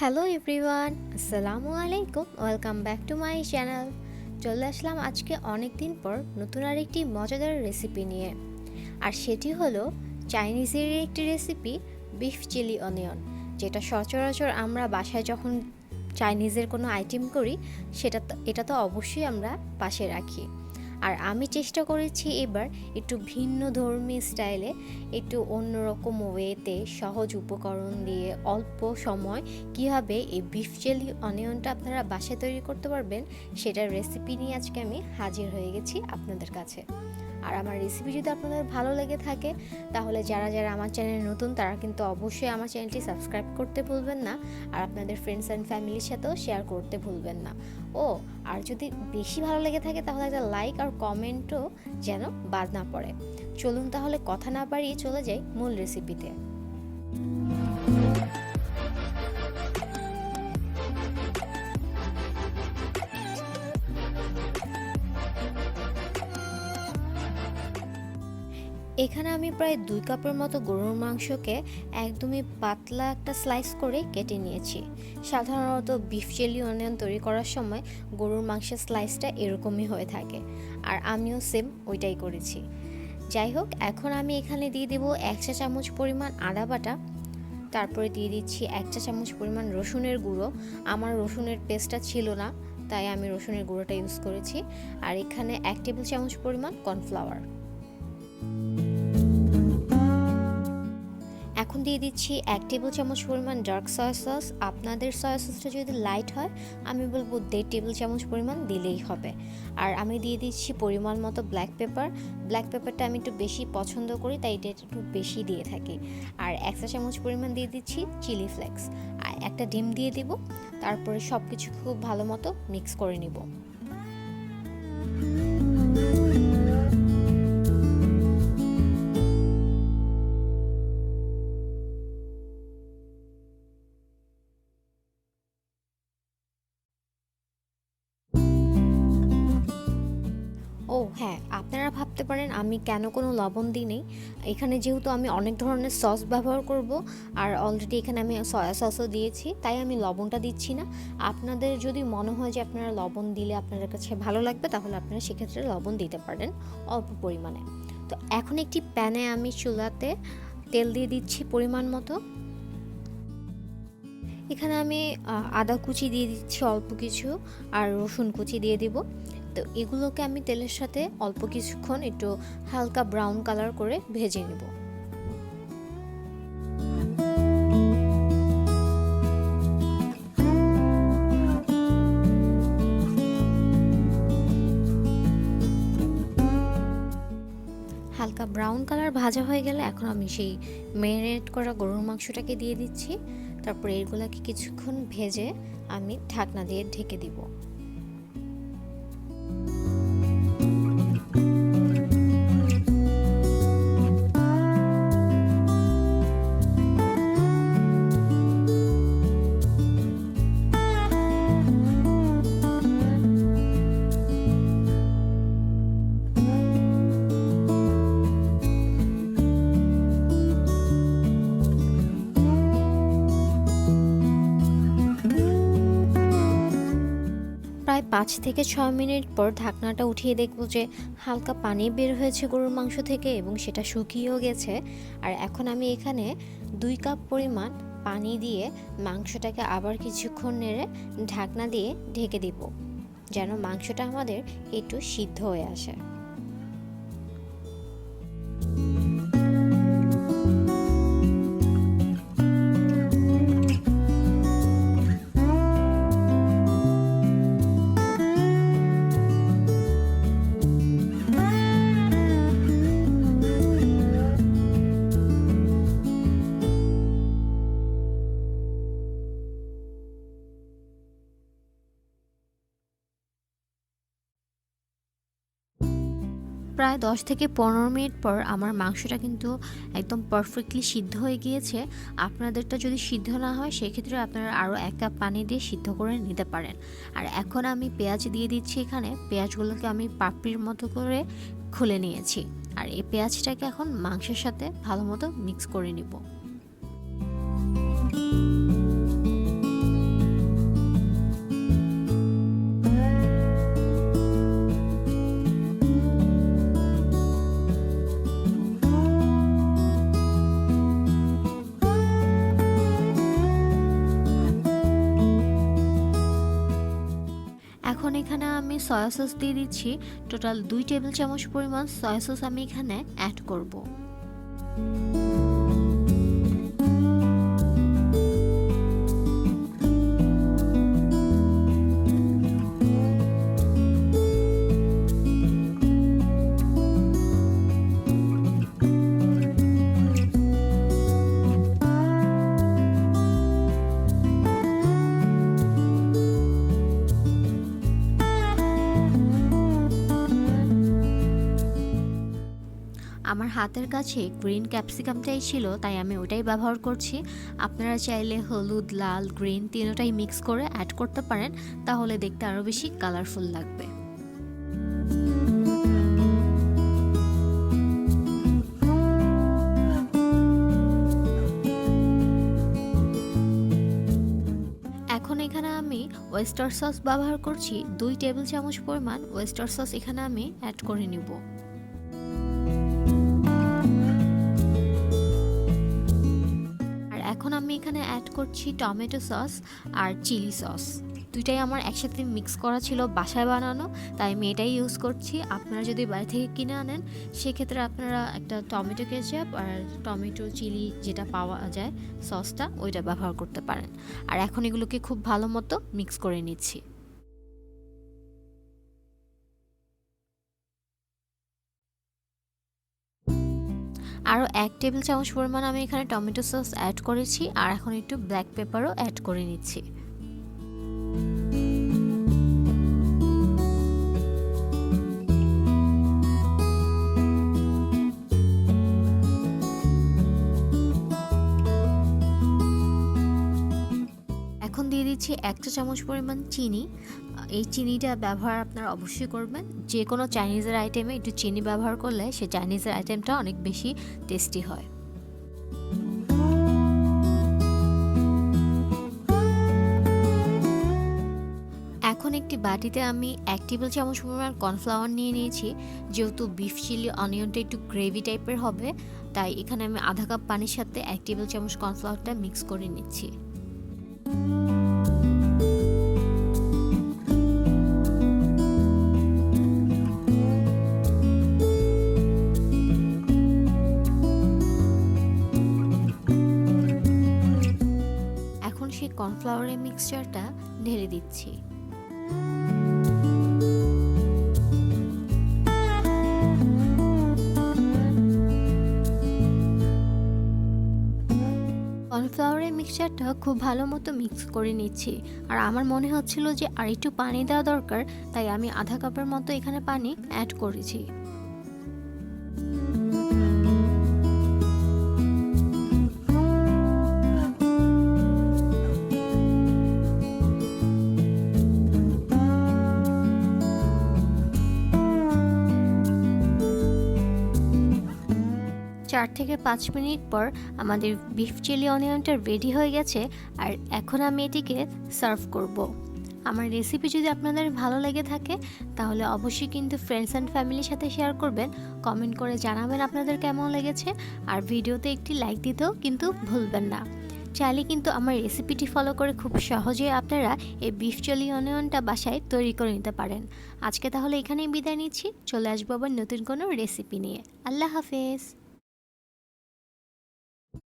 Hello everyone, আসসালামু আলাইকুম। Welcome back to my channel. চলে আসলাম আজকে অনেক দিন পর নতুন আরেকটি মজাদার রেসিপি নিয়ে। আর সেটি হলো চাইনিজের একটি রেসিপি, বিফ চিলি অনিয়ন, যেটা সচরাচর আমরা বাসায় যখন চাইনিজের কোনো আইটেম করি এটা তো অবশ্যই আমরা পাশে রাখি। আর আমি চেষ্টা করেছি এবার একটু ভিন্ন ধর্মী স্টাইলে, একটু অন্যরকম ওয়েতে সহজ উপকরণ দিয়ে অল্প সময় কীভাবে এই বিফ চিলি অনিয়নটা আপনারা বাসায় তৈরি করতে পারবেন সেটার রেসিপি নিয়ে আজকে আমি হাজির হয়ে গেছি আপনাদের কাছে। আর আমার রেসিপি যদি আপনাদের ভালো লেগে থাকে তাহলে যারা যারা আমার চ্যানেলে নতুন তারা কিন্তু অবশ্যই আমার চ্যানেলটি সাবস্ক্রাইব করতে ভুলবেন না, আর আপনাদের ফ্রেন্ডস অ্যান্ড ফ্যামিলির সাথেও শেয়ার করতে ভুলবেন না। আর যদি বেশি ভালো লেগে থাকে তাহলে একটা লাইক আর কমেন্টও যেন বাদ না পড়ে। চলুন তাহলে কথা না বাড়িয়ে চলে যাই মূল রেসিপিতে। এখানে আমি প্রায় 2 কাপের মতো গরুর মাংসকে একদমই পাতলা একটা স্লাইস করে কেটে নিয়েছি। সাধারণত বিফ চিলি অনিয়ন তৈরি করার সময় গরুর মাংসের স্লাইসটা এরকমই হয়ে থাকে, আর আমিও সেম ওইটাই করেছি। যাই হোক, এখন আমি এখানে দিয়ে দেবো 1 চা চামচ পরিমাণ আদা বাটা, তারপরে দিয়ে দিচ্ছি 1 চা চামচ পরিমাণ রসুনের গুঁড়ো। আমার রসুনের পেস্টটা ছিল না, তাই আমি রসুনের গুঁড়োটা ইউজ করেছি। আর এখানে 1 টেবিল চামচ পরিমাণ কর্নফ্লাওয়ার। এখন দিয়ে দিচ্ছি 1 টেবিল চামচ পরিমাণ ডার্ক সয়া সস। আপনাদের সয়া সসটা যদি লাইট হয় আমি বলবো 1.5 টেবিল চামচ পরিমাণ দিলেই হবে। আর আমি দিয়ে দিচ্ছি পরিমাণ মতো ব্ল্যাক পেপারটা আমি একটু বেশি পছন্দ করি, তাই এটা একটু বেশি দিয়ে থাকি। আর 1 চা চামচ পরিমাণ দিয়ে দিচ্ছি চিলি ফ্লেক্স, আর একটা ডিম দিয়ে দিব। তারপরে সব কিছু খুব ভালো মতো মিক্স করে নিব। হ্যাঁ, আপনারা ভাবতে পারেন আমি কেন কোনো লবণ দিই নেই। এখানে যেহেতু আমি অনেক ধরনের সস ব্যবহার করব, আর অলরেডি এখানে আমি সয়া সসও দিয়েছি, তাই আমি লবণটা দিচ্ছি না। আপনাদের যদি মনে হয় যে আপনারা লবণ দিলে আপনাদের কাছে ভালো লাগবে তাহলে আপনারা সেক্ষেত্রে লবণ দিতে পারেন অল্প পরিমাণে। তো এখন একটি প্যানে আমি চুলাতে তেল দিয়ে দিচ্ছি পরিমাণ মতো। এখানে আমি আদা কুচি দিয়ে দিচ্ছি অল্প কিছু, আর রসুন কুচি দিয়ে দিব। তো এগুলোকে আমি তেলের সাথে অল্প কিছুক্ষণ একটু হালকা ব্রাউন কালার করে ভেজে নেব। হালকা ব্রাউন কালার ভাজা হয়ে গেলে এখন আমি সেই ম্যারিনেট করা গরুর মাংসটাকে দিয়ে দিচ্ছি। তারপরে এগুলোকে কিছুক্ষণ ভেজে আমি ঢাকনা দিয়ে ঢেকে দিব। প্রায় 5 থেকে 6 মিনিট পর ঢাকনাটা উঠিয়ে দেখব যে হালকা পানি বের হয়েছে গরুর মাংস থেকে এবং সেটা শুকিয়েও গেছে। আর এখন আমি এখানে 2 কাপ পরিমাণ পানি দিয়ে মাংসটাকে আবার কিছুক্ষণ নেড়ে ঢাকনা দিয়ে ঢেকে দিব, যেন মাংসটা আমাদের একটু সিদ্ধ হয়ে আসে। প্রায় 10 থেকে 15 মিনিট পর আমার মাংসটা কিন্তু একদম পারফেক্টলি সিদ্ধ হয়ে গিয়েছে। আপনাদেরটা যদি সিদ্ধ না হয় সেক্ষেত্রে আপনারা আরও 1 কাপ পানি দিয়ে সিদ্ধ করে নিতে পারেন। আর এখন আমি পেঁয়াজ দিয়ে দিচ্ছি। এখানে পেঁয়াজগুলোকে আমি পাপড়ির মতো করে খুলে নিয়েছি, আর এই পেঁয়াজটাকে এখন মাংসের সাথে ভালো মতো মিক্স করে নিব। এখানে আমি সয়া সস দিয়ে দিচ্ছি। টোটাল 2 টেবিল চামচ পরিমাণ সয়া সস আমি এখানে অ্যাড করব। আমার হাতের কাছে গ্রিন ক্যাপসিকামটাই ছিল, তাই আমি ওটাই ব্যবহার করছি। আপনারা চাইলে হলুদ, লাল, গ্রিন তিনটাই মিক্স করে অ্যাড করতে পারেন, তাহলে দেখতে আরও বেশি কালারফুল লাগবে। এখন এখানে আমি ওয়েস্টার সস ব্যবহার করছি। 2 টেবিল চামচ পরিমাণ ওয়েস্টার সস এখানে আমি অ্যাড করে নিব। এখন আমি এখানে অ্যাড করছি টমেটো সস আর চিলি সস। দুইটাই আমার একসাথে মিক্স করা ছিল, বাসায় বানানো, তাই আমি এটাই ইউজ করছি। আপনারা যদি বাইরে থেকে কিনে আনেন সেক্ষেত্রে আপনারা একটা টমেটো কেচাপ আর টমেটো চিলি যেটা পাওয়া যায় সসটা, ওইটা ব্যবহার করতে পারেন। আর এখন এগুলোকে খুব ভালো মতো মিক্স করে নিচ্ছি। আরও 1 টেবিল চামচ পরিমাণ আমি এখানে টমেটো সস অ্যাড করেছি, আর এখন একটু ব্ল্যাক পেপারও অ্যাড করে নিচ্ছি। এখন দিয়ে দিচ্ছি 1 চা চামচ পরিমাণ চিনি। এই চিনিটা ব্যবহার আপনারা অবশ্যই করবেন। যে কোনো চাইনিজের আইটেমে একটু চিনি ব্যবহার করলে সে চাইনিজের আইটেমটা অনেক বেশি টেস্টি হয়। এখন একটি বাটিতে আমি 1 টেবিল চামচ পরিমাণ কর্নফ্লাওয়ার নিয়ে নিয়েছি। যেহেতু বিফ চিলি অনিয়নটা একটু গ্রেভি টাইপের হবে, তাই এখানে আমি আধা কাপ পানির সাথে 1 টেবিল চামচ কর্নফ্লাওয়ারটা মিক্স করে নিচ্ছি। এখন সেই কর্নফ্লাওয়ারের মিক্সচারটা ঢেলে দিচ্ছি। কর্নফ্লাওয়ারের মিক্সচারটা খুব ভালো মতো মিক্স করে নিচ্ছি। আর আমার মনে হচ্ছিল যে আর একটু পানি দেওয়া দরকার, তাই আমি আধা কাপের মতো এখানে পানি অ্যাড করেছি। 4 থেকে 5 মিনিট পর আমাদের বিফ চিলি অনিয়নটা রেডি হয়ে গেছে। আর এখন আমি এটিকে সার্ভ করব। আমার রেসিপি যদি আপনাদের ভালো লেগে থাকে তাহলে অবশ্যই কিন্তু ফ্রেন্ডস অ্যান্ড ফ্যামিলির সাথে শেয়ার করবেন, কমেন্ট করে জানাবেন আপনাদের কেমন লেগেছে, আর ভিডিওতে একটি লাইক দিতেও কিন্তু ভুলবেন না। চাইলে কিন্তু আমার রেসিপিটি ফলো করে খুব সহজেই আপনারা এই বিফ চিলি অনিয়নটা বাসায় তৈরি করে নিতে পারেন। আজকে তাহলে এখানেই বিদায় নিচ্ছি, চলে আসবো আবার নতুন কোনো রেসিপি নিয়ে। আল্লাহ হাফেজ।